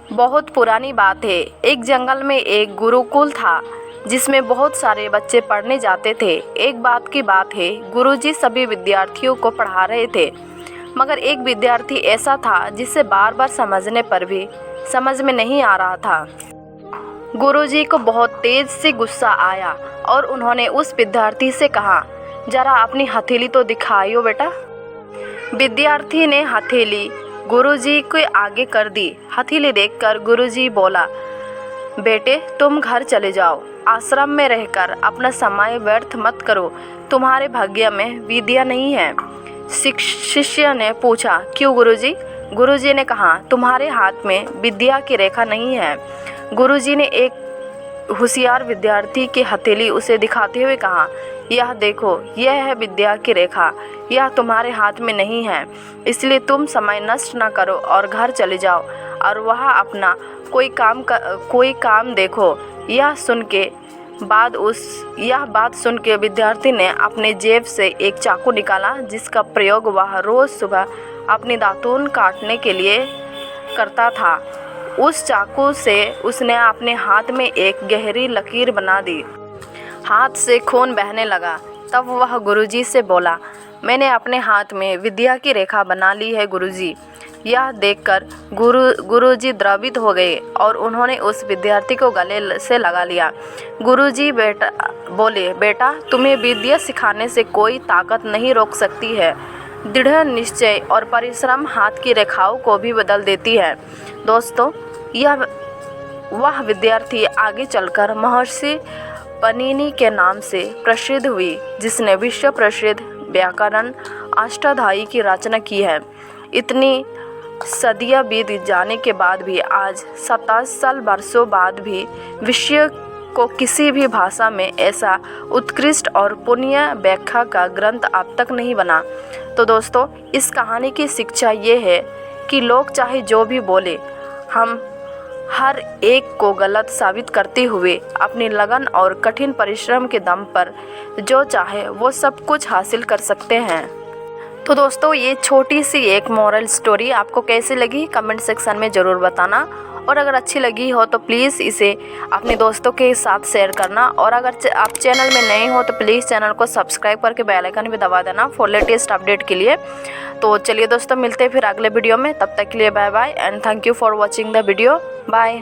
बहुत पुरानी बात है। एक जंगल में एक गुरुकुल था जिसमें बहुत सारे बच्चे पढ़ने जाते थे। एक बात की बात है, गुरुजी सभी विद्यार्थियों को पढ़ा रहे थे, मगर एक विद्यार्थी ऐसा था जिसे बार बार समझने पर भी समझ में नहीं आ रहा था। गुरुजी को बहुत तेज से गुस्सा आया और उन्होंने उस विद्यार्थी से कहा, जरा अपनी हथेली तो दिखाइयो बेटा। विद्यार्थी ने हथेली गुरुजी के आगे कर दी। हथेली देखकर गुरुजी बोला, बेटे तुम घर चले जाओ, आश्रम में रहकर अपना समय व्यर्थ मत करो, तुम्हारे भाग्य में विद्या नहीं है। शिष्य ने पूछा, क्यों गुरुजी? गुरुजी ने कहा, तुम्हारे हाथ में विद्या की रेखा नहीं है। गुरुजी ने एक होशियार विद्यार्थी की हथेली उसे दिखाते हुए कहा, यह देखो, यह है विद्या की रेखा, यह तुम्हारे हाथ में नहीं है, इसलिए तुम समय नष्ट न करो और घर चले जाओ और वहाँ अपना कोई काम देखो। यह बात सुन के विद्यार्थी ने अपने जेब से एक चाकू निकाला, जिसका प्रयोग वह रोज़ सुबह अपने दातून काटने के लिए करता था। उस चाकू से उसने अपने हाथ में एक गहरी लकीर बना दी। हाथ से खून बहने लगा। तब वह गुरुजी से बोला, मैंने अपने हाथ में विद्या की रेखा बना ली है गुरुजी। यह देखकर गुरुजी द्रवित हो गए और उन्होंने उस विद्यार्थी को गले से लगा लिया। गुरुजी बोले, बेटा तुम्हें विद्या सिखाने से कोई ताकत नहीं रोक सकती है। दृढ़ निश्चय और परिश्रम हाथ की रेखाओं को भी बदल देती है। दोस्तों, वह विद्यार्थी आगे चलकर महर्षि पनिनी के नाम से प्रसिद्ध हुई, जिसने विश्व प्रसिद्ध व्याकरण अष्टाध्यायी की रचना की है। इतनी सदियां बीत जाने के बाद भी आज 27 वर्षों बाद भी विश्व को किसी भी भाषा में ऐसा उत्कृष्ट और पुण्य व्याख्या का ग्रंथ अब तक नहीं बना। तो दोस्तों, इस कहानी की शिक्षा ये है कि लोग चाहे जो भी बोले, हम हर एक को गलत साबित करते हुए अपनी लगन और कठिन परिश्रम के दम पर जो चाहे वो सब कुछ हासिल कर सकते हैं। तो दोस्तों, ये छोटी सी एक मोरल स्टोरी आपको कैसी लगी कमेंट सेक्शन में ज़रूर बताना, और अगर अच्छी लगी हो तो प्लीज़ इसे अपने दोस्तों के साथ शेयर करना, और अगर आप चैनल में नए हो तो प्लीज़ चैनल को सब्सक्राइब करके बेल आइकन भी दबा देना फॉर लेटेस्ट अपडेट के लिए। तो चलिए दोस्तों, मिलते हैं फिर अगले वीडियो में। तब तक के लिए bye bye and thank you for watching the video. Bye.